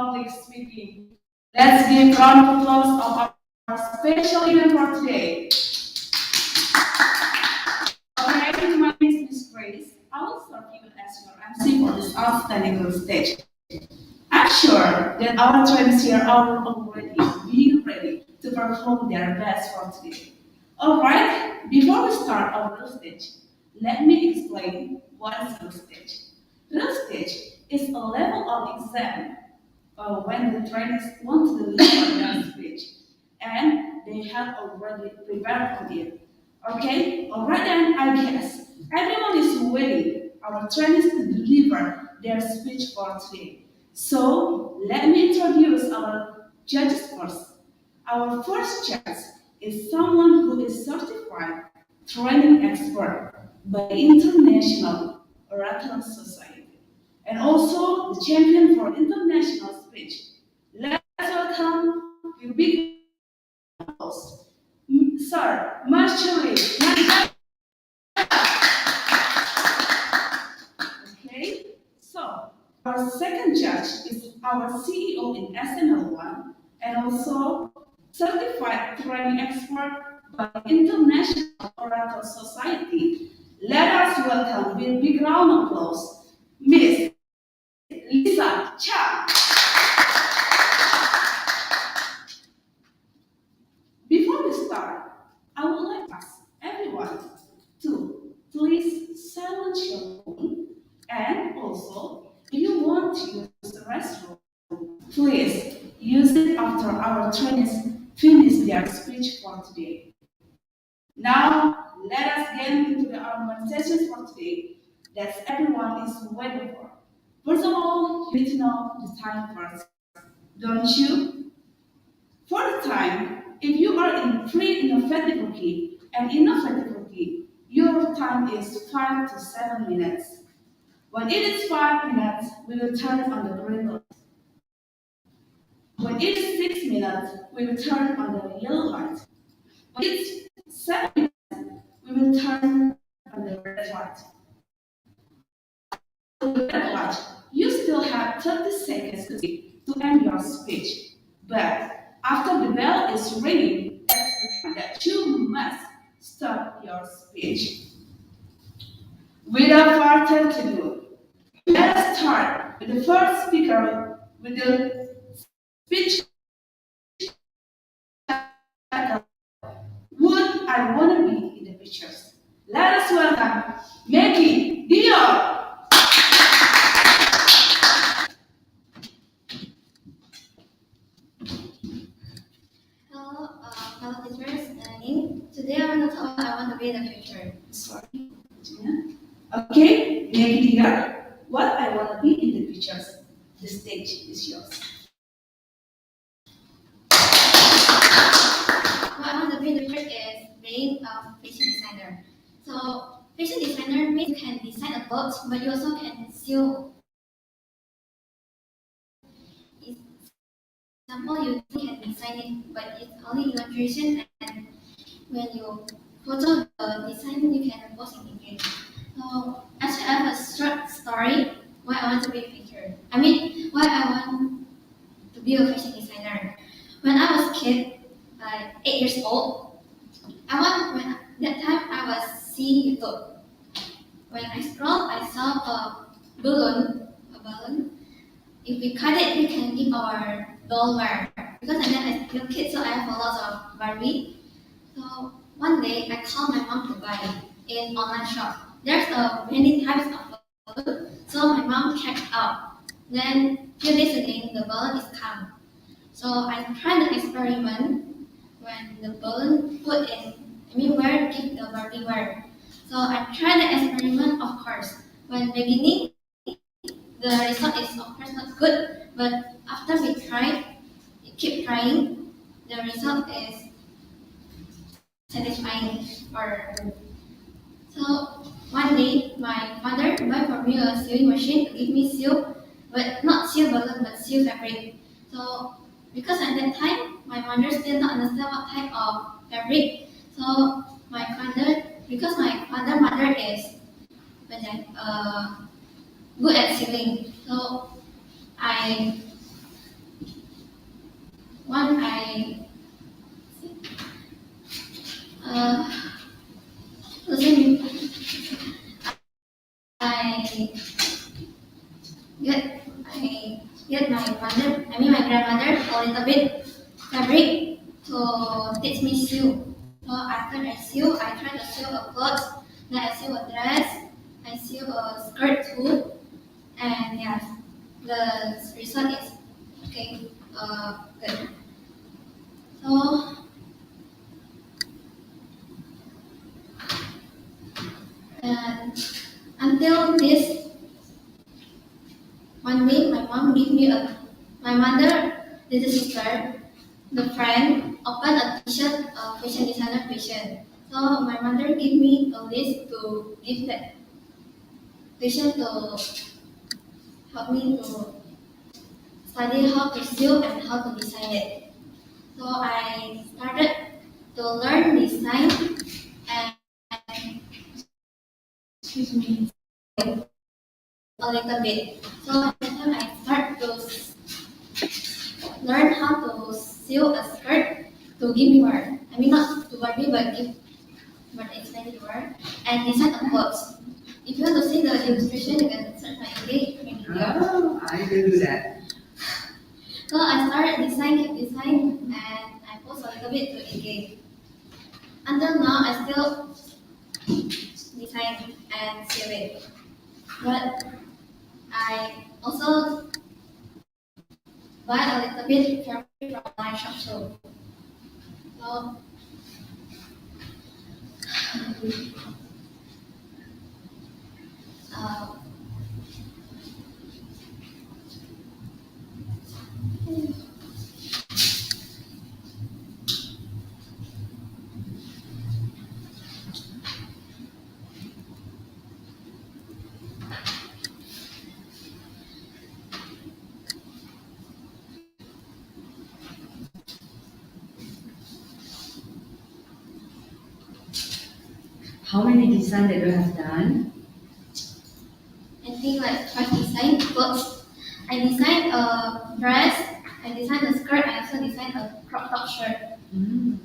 public speaking. Let's give round of applause of our special event for today. Okay, my name is Grace. I will serve you as your MC for this outstanding group stage. I'm sure that our trainees here are already being ready to perform their best for today. Alright, before we start our real stage, let me explain what is real stage. Real stage is a level of exam when the trainees want to deliver their speech and they have already prepared for it. Okay, alright then, I guess everyone is waiting our trainees to deliver their speech for today. So let me introduce our judges first. Our first judge is someone who is certified training expert by the International Oracle Society and also the champion for international speech. Let's welcome your big host, Sir Marshall. Okay, so our second judge is our CEO in SMLONE and also certified training expert by International Oracle Society. Let us welcome with big round of applause, Miss Lisa Cha. Before we start, I would like to ask everyone to please silence your phone and also if you want to use the restroom, please use it after our trainees finish their speech for today. Now, let us get into our sessions for today that everyone is waiting for. First of all, you need to know the time first, don't you? For the time, if you are in pre-innovativity and innovativity, your time is 5 to 7 minutes. When it is 5 minutes, we will turn on the green light. When it is 6 minutes, we will turn on the yellow light. When it is 7 minutes, we will turn on the red light. The red light, you still have 30 seconds to end your speech. But after the bell is ringing, that's the time that you must stop your speech. Without further ado, let us start with the first speaker with the speech title, Would I Wanna Be in the Pictures? Let us welcome Maggie Dior. Hello teachers. Today I want to talk about I want to be in the future. Sorry. Okay, Maggie Dior, what I want to be in the pictures. The stage is yours. What I want to be in the future is being a fashion designer. So fashion designer means you can design a clothes, but you also can sew. Example, you can design it, but it's only illustration, and when you photo the design, you can post it again. So actually, I have a short story why I want to be a picture. Why I want to be a fashion designer. When I was a kid, like 8 years old, that time I was seeing YouTube. When I scrolled, I saw a balloon. If we cut it, we can give our doll wear. Because I'm a little kid, so I have a lot of Barbie. So one day, I called my mom to buy in online shop. There's many types of balloon, so my mom checked out. Then few days again, the balloon is come. So I tried the experiment when the balloon put in. Where give the Barbie wear. So I tried the experiment, of course. When beginning, the result is of course not good, but after we keep trying, the result is satisfying. So one day, my mother bought for me a sewing machine to give me sew, but not sew balloon, but sew fabric. So because at that time, my mother still not understand what type of fabric. So because my mother is good at sewing, so I my grandmother a little bit fabric to teach me sew. So after I sew, I try to sew a clothes. Then I sew a dress. I sew a skirt too. And yes, the result is okay. Good. So and until this one day, my mother, little sister, the friend, opened a t-shirt fashion designer fashion. So my mother gave me a list to give that fashion to help me to study how to sew and how to design it. So I started to learn design and excuse me a little bit. So at the time I start to learn how to sew a skirt to give me work. I mean not to work me but give but explain work and design a clothes. If you want to see the illustration, you can search my engagement video. Oh, I can do that. So I started design, and I post a little bit to engage. Until now, I still design and sew it. But I also buy a little bit fabric from online shop too. So uh, How many designs that you have done? I think like 5 design clothes. I designed a dress, I designed a skirt, I also designed a crop top shirt. Mm.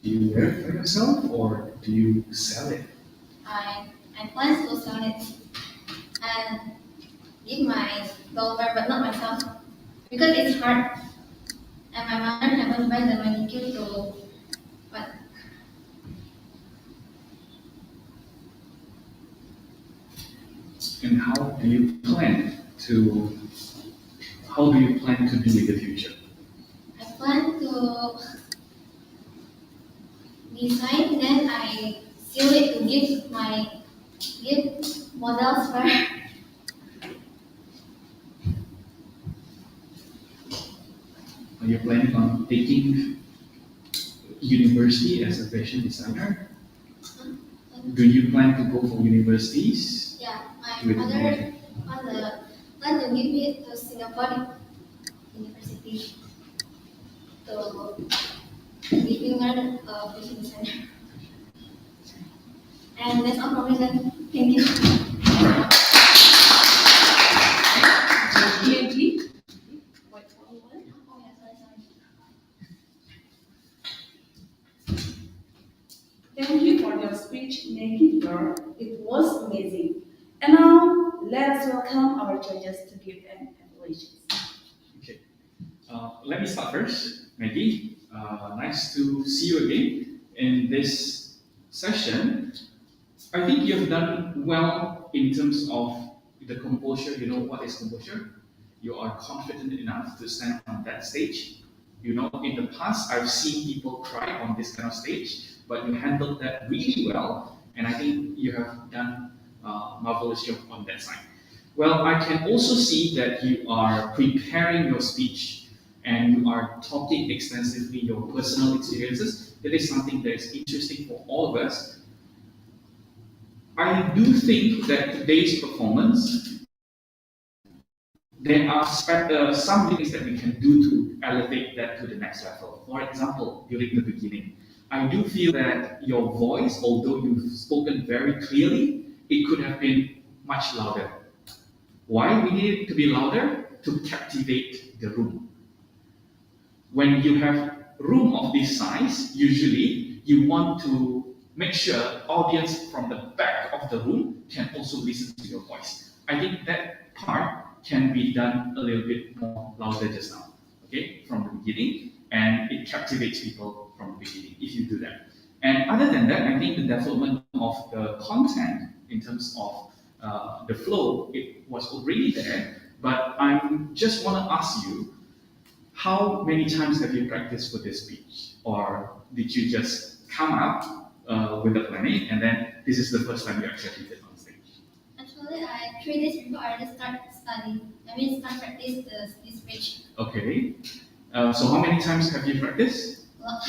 Do you wear it for yourself or do you sell it? I plan to sell it and give my daughter, but not myself, because it's hard. And my mother haven't buy the manicure to, but And how do you plan to do in the future? I plan to design, then I sew it to give models for. Are you planning on taking university as a fashion designer? Do you plan to go for universities? Yeah, my With mother plan to give it to Singapore University to give me learn fashion designer. And that's all from me then. Thank you. Yakin? Wait for a while. Oh yeah, sorry. Thank you for your speech, making girl. It was amazing. And now, let us welcome our judges to give an evaluation. Okay. Let me start first. Maggie, nice to see you again in this session. I think you've done well in terms of the composure. You know what is composure? You are confident enough to stand on that stage. You know, in the past, I've seen people cry on this kind of stage, but you handled that really well, and I think you have done marvelous job on that side. Well, I can also see that you are preparing your speech and you are talking extensively your personal experiences. That is something that is interesting for all of us. I do think that today's performance, there are some things that we can do to elevate that to the next level. For example, during the beginning, I do feel that your voice, although you've spoken very clearly, it could have been much louder. Why we need it to be louder? To captivate the room. When you have room of this size, usually you want to make sure audience from the back of the room can also listen to your voice. I think that part can be done a little bit more louder just now, okay, from the beginning, and it captivates people from the beginning if you do that. And other than that, I think the development of the content in terms of the flow, it was already there, but I just want to ask you, how many times have you practiced for this speech? Or did you just come up with the planning and then this is the first time you actually did on stage? Actually, 3 days before I start studying, start practice this speech. Okay. So how many times have you practiced? Well,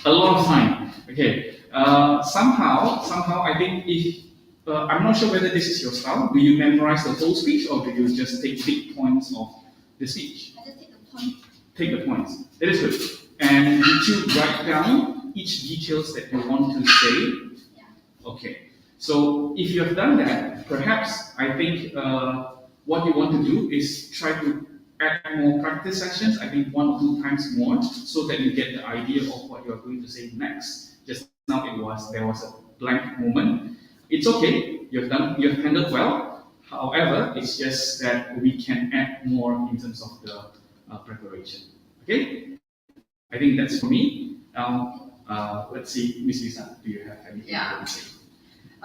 A lot of time. Okay. Somehow, I think if I'm not sure whether this is your style. Do you memorize the whole speech or do you just take big points of the speech? I just take the point. Take the points. That is good. And did you write down each details that you want to say? Yeah. Okay. So if you have done that, perhaps I think what you want to do is try to add more practice sessions. I think 1 or 2 times more, so that you get the idea of what you are going to say next. Just now there was a blank moment. It's okay. You've handled well. However, it's just that we can add more in terms of the preparation. Okay? I think that's for me. Now, let's see, Miss Lisa, do you have anything to say?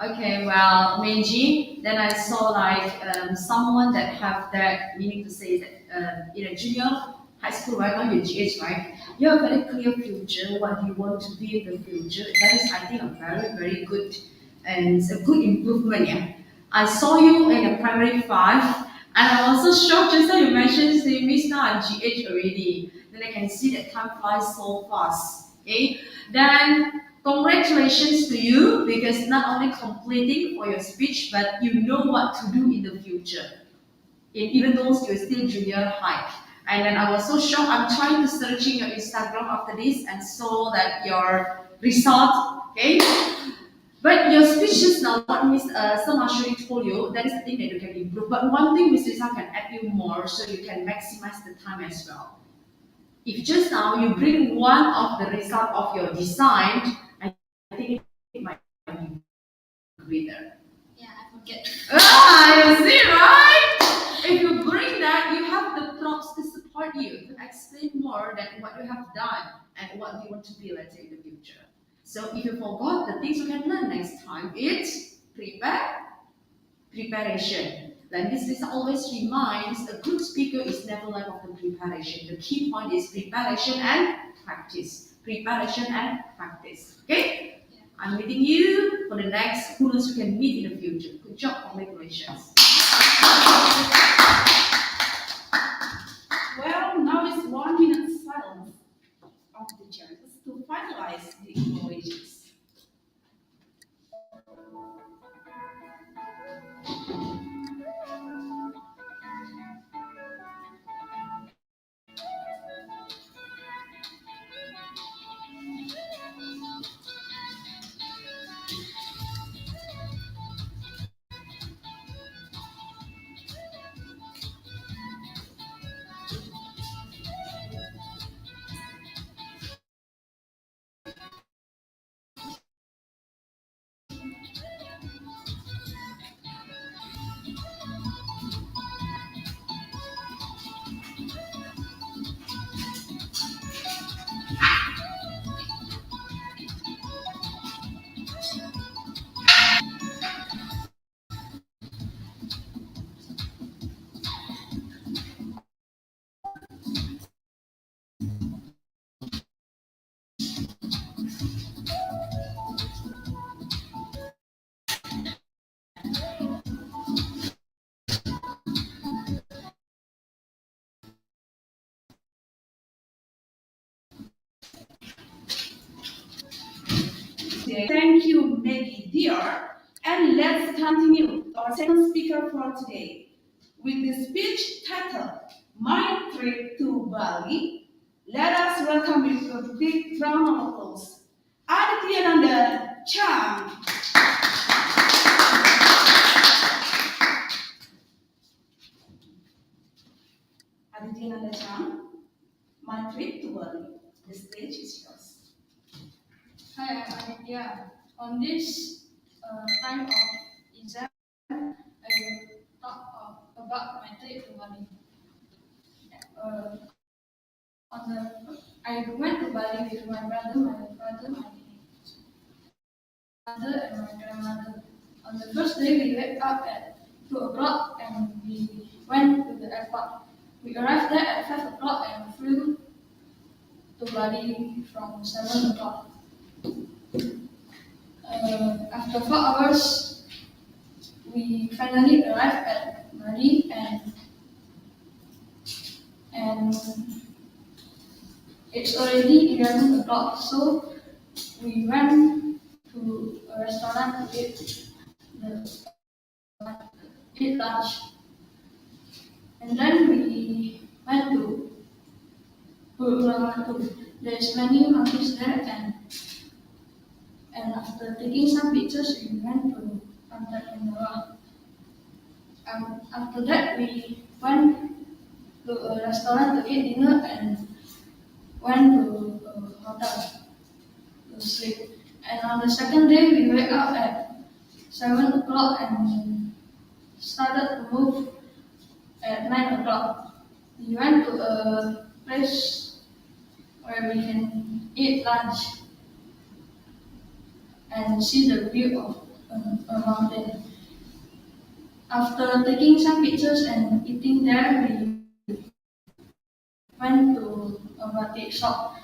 Okay, well, Meiji, then I saw like someone that have that meaning to say that in a junior high school, right now you're GH, right? You have a very clear future, what you want to be in the future. That is, I think, a very, very good and it's a good improvement, yeah. I saw you in a primary 5, and I'm also shocked just now you mentioned, say, Miss, now I'm GH already. Then I can see that time flies so fast, okay? Then, congratulations to you, because not only completing for your speech, but you know what to do in the future, even though you're still junior high. And then I was so shocked, I'm trying to searching your Instagram after this and saw that your result, okay? But your speech just now, what Miss Samashuri told you, that is the thing that you can improve. But one thing Miss Lisa can add you more so you can maximize the time as well. If just now you bring one of the result of your design, I think it might be greater. Yeah, I forget. You see, right? If you bring that, you have the props to support you, to explain more than what you have done and what you want to be later in the future. So if you forgot the things you can learn next time, it's preparation. Like this always reminds, a good speaker is never lack of the preparation. The key point is preparation and practice. Preparation and practice. Okay? Yeah. I'm meeting you for the next who knows you can meet in the future. Good job, congratulations. Well, now is 1 minute silence of the judges to finalize the evaluations. Thank you, Maggie dear. And let's continue our second speaker for today with the speech titled My Trip to Bali. Let us welcome with a big round of applause, Adityananda Chang. Adityananda Chang, My Trip to Bali. The stage is yours. Hi, I'm Aditya. On this time of exam, I will talk about my trip to Bali. I went to Bali with my brother, my father, my mother, and my grandmother. On the first day, we wake up at 2 o'clock and we went to the airport. We arrived there at 5 o'clock and flew to Bali from 7 o'clock. After 4 hours, we finally arrived at Bali and it's already 11 o'clock, so we went to a restaurant to eat lunch. And then we went to Uluwatu. There's many monkeys there and after taking some pictures, we went to Pantai Indoor. After that, we went to a restaurant to eat dinner and went to a hotel to sleep. And on the second day, we wake up at 7 o'clock and started to move at 9 o'clock. We went to a place where we can eat lunch and see the view of a mountain. After taking some pictures and eating there, we went to a batik shop.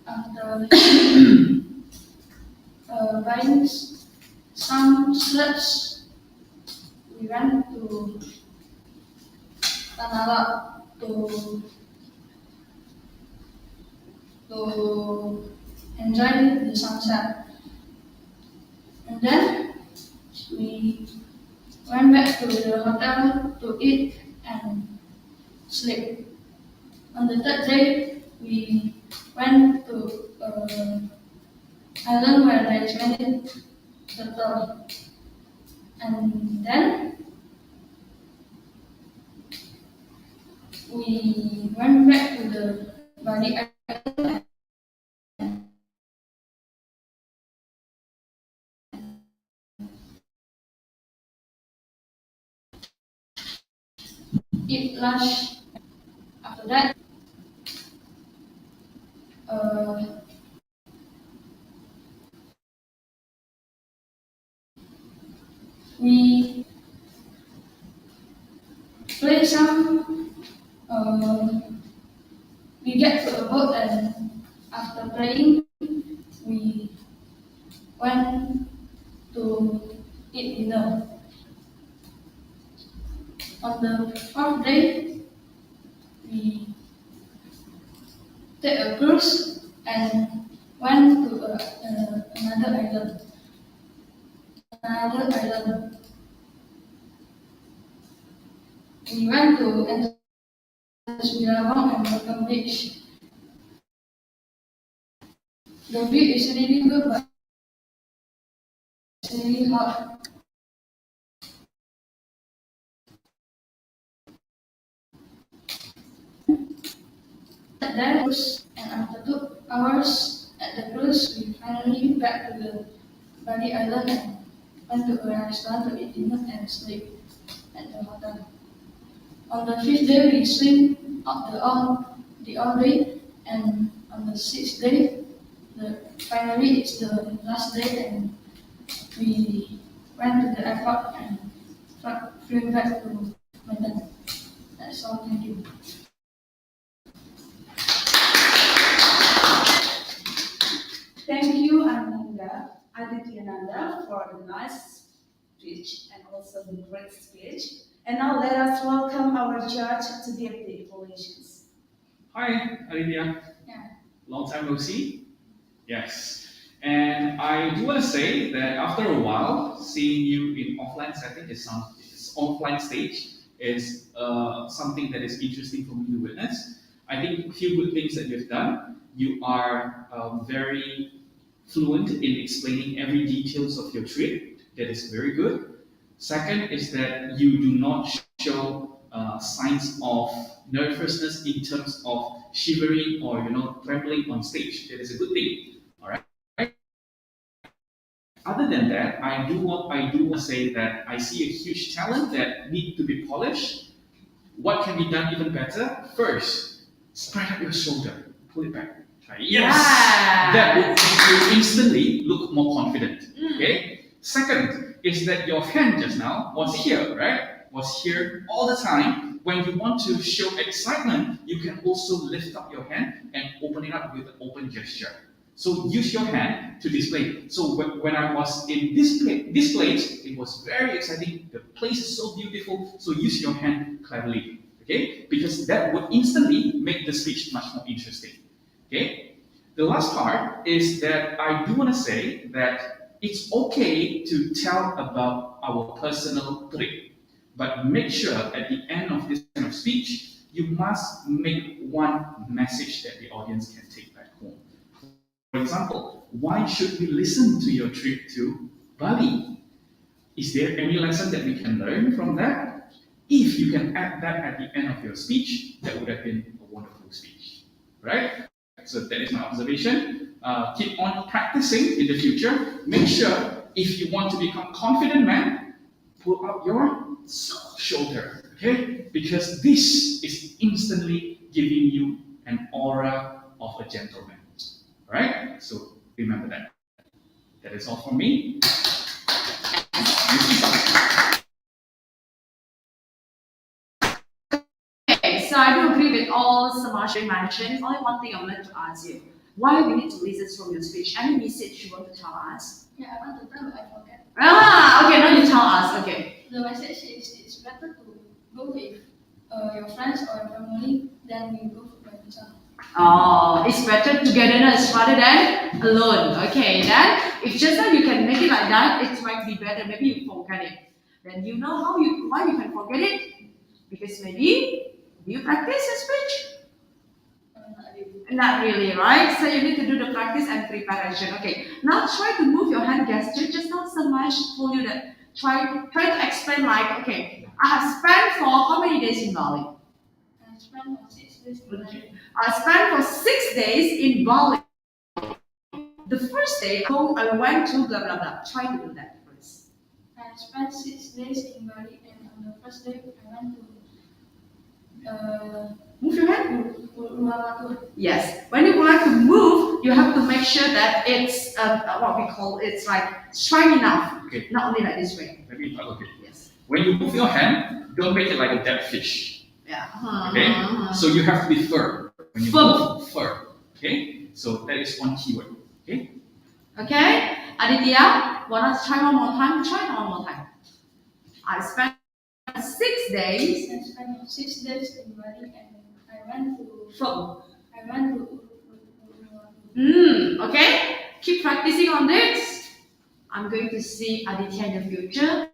After buying some shirts, we went to Tanah to enjoy the sunset. And then we went back to the hotel to eat and sleep. On the third day, we went to an island where there is many turtle. And then we went back to the Bali island and eat lunch. After that, we play some. We get to a boat and after playing, we went to eat dinner. On the fourth day, we take a cruise and went to another island. We went to Bilabong and Batam Beach. The view is really good, but it's really hot. There cruise, and after 2 hours at the cruise, we finally back to the Bali Island and went to a restaurant to eat dinner and sleep at the hotel. On the fifth day, we swim up the all day, and on the sixth day, finally it's the last day, and we went to the airport and flew back to London. That's all. Thank you. Thank you, Adityananda, for the nice speech and also the great speech. And now let us welcome our judge to give the evaluations. Hi, Olivia. Yeah. Long time no see. Yes. And I do want to say that after a while, seeing you in offline setting is offline stage is something that is interesting for me to witness. I think a few good things that you've done. You are very fluent in explaining every details of your trip. That is very good. Second is that you do not show signs of nervousness in terms of shivering or trembling on stage. That is a good thing. All right. Other than that, I do want to say that I see a huge talent that need to be polished. what can be done even better? First, spread out your shoulder, pull it back. Yes, Yeah. that would make you instantly look more confident. Okay. Second is that your hand just now was here, right? Was here all the time. When you want to show excitement, you can also lift up your hand and open it up with an open gesture. So use your hand to display. So when I was in this place, it was very exciting. The place is so beautiful. So use your hand cleverly, okay? Because that would instantly make the speech much more interesting, okay? The last part is that I do want to say that it's okay to tell about our personal trait, but make sure at the end of this kind of speech, you must make one message that the audience can take back home. For example, why should we listen to your trip to Bali? Is there any lesson that we can learn from that? If you can add that at the end of your speech, that would have been a wonderful speech, right? So that is my observation. Keep on practicing in the future. Make sure if you want to become confident man, pull up your shoulder, okay? Because this is instantly giving you an aura of a gentleman. Alright? So remember that. That is all from me. Okay, so I do agree with all Samash mentioned. Only one thing I would like to ask you. Why we need to listen from your speech? Any message you want to tell us? Yeah, I want to tell, I forget. Okay, now you tell us. Okay. The message is it's better to go with your friends or your family than you go by yourself. Oh, it's better togetherness rather than alone. Okay, then if just that you can make it like that, it might be better. Maybe you forget it. Then you know why you can forget it? Because maybe you practice your speech. Not really. Not really, right? So you need to do the practice and preparation. Okay, now try to move your hand gesture. Just not so much told you that. Try to explain like, okay, I have spent for how many days in Bali? I spent for 6 days in Bali. I spent for 6 days in Bali. The first day, I went to blah blah blah. Try to do that first. I spent 6 days in Bali, and on the first day I went to Move your hand. Uluwatu. Yes. When you would like to move, you have to make sure that it's what we call it's like strong enough. Okay. Not only like this way. Let me okay. Yes. When you move your hand, don't make it like a dead fish. Yeah. Okay? So you have to be firm. When you move, firm. Okay? So that is one keyword. Okay? Okay. Aditya, wanna try one more time? Try one more time. I spent 6 days. I spent 6 days in Bali, and I went to From. Uluwatu. Okay. Keep practicing on this. I'm going to see Aditya in the future.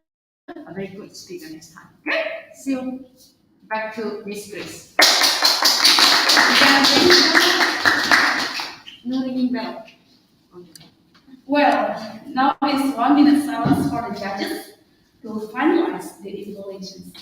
A very good speaker next time. Okay. See you. Back to Miss Grace. No ringing bell. Okay. Well, now is 1 minute silence for the judges to finalize the evaluations.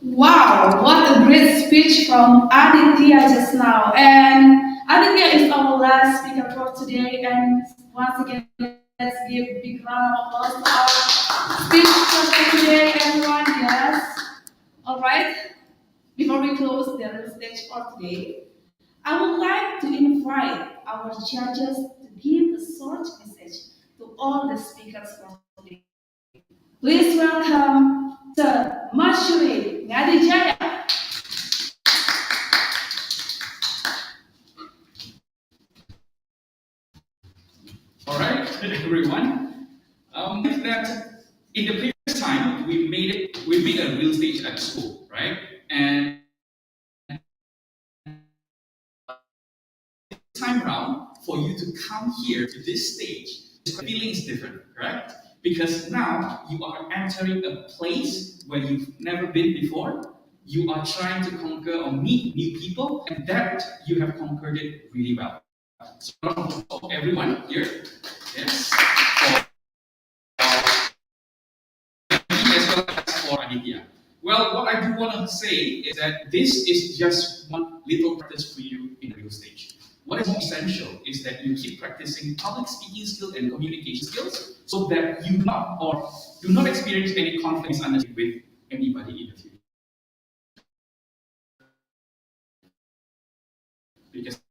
Wow, what a great speech from Aditya just now. And Aditya is our last speaker for today. And once again, let's give a big round of applause to our speaker for today, everyone. Yes. All right. Before we close the stage for today, I would like to invite our judges to give a short message to all the speakers for today. Please welcome Sir Mashuri Ngadijaya. All right, everyone. That in the previous time we made a real stage at school, right? And time round, for you to come here to this stage, the feeling is different, correct? Because now you are entering a place where you've never been before. You are trying to conquer or meet new people, and that you have conquered it really well. So, for everyone here, yes, as well as for Aditya. Well, what I do want to say is that this is just one little practice for you in the real stage. What is more essential is that you keep practicing public speaking skills and communication skills so that you do not experience any conflicts with anybody in the future. Because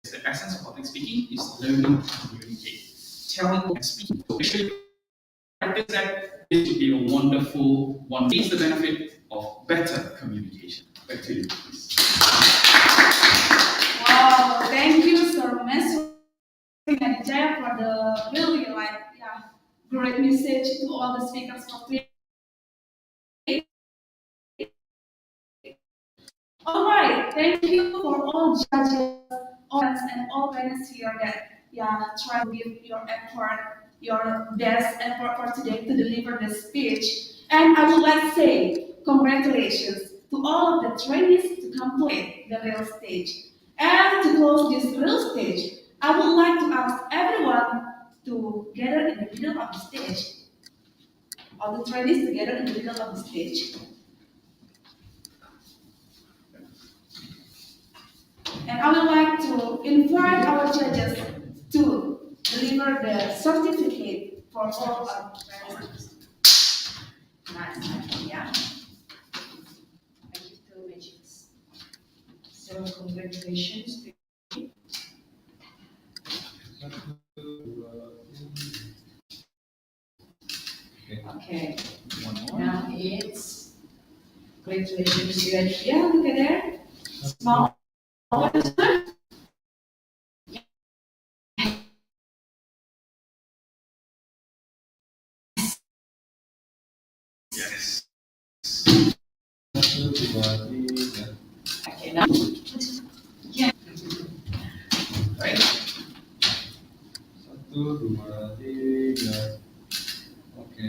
the essence of public speaking is learning to communicate, telling and speaking. So make sure you practice that. This would be a wonderful one. It's the benefit of better communication. Back to you, please. Wow, thank you, Sir Mashuri Ngadijaya, for the really great message to all the speakers for today. All right, thank you for all judges, audience, and all parents here that try to give your effort, your best effort for today to deliver the speech. And I would like to say congratulations to all of the trainees to complete the real stage. And to close this real stage, I would like to ask everyone to gather in the middle of the stage. All the trainees together in the middle of the stage. And I would like to invite our judges to deliver the certificate for all our participants. Nice. Yeah. Thank you to Magic. So congratulations to Okay. One more. Now it's congratulations to Aditya. Look at there. Small. Yes. Okay, now. Yeah. Right. 1, 2, 3. Oke.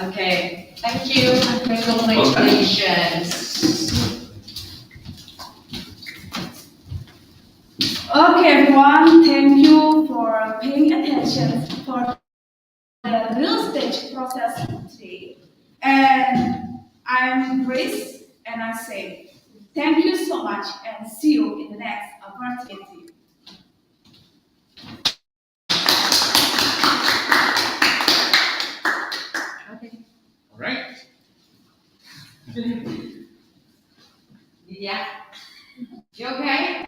Okay. Thank you. Congratulations. Okay, everyone, thank you for paying attention for the real stage process today. And I'm Grace, and I say thank you so much, and see you in the next opportunity. Okay. All right. Yeah. You okay?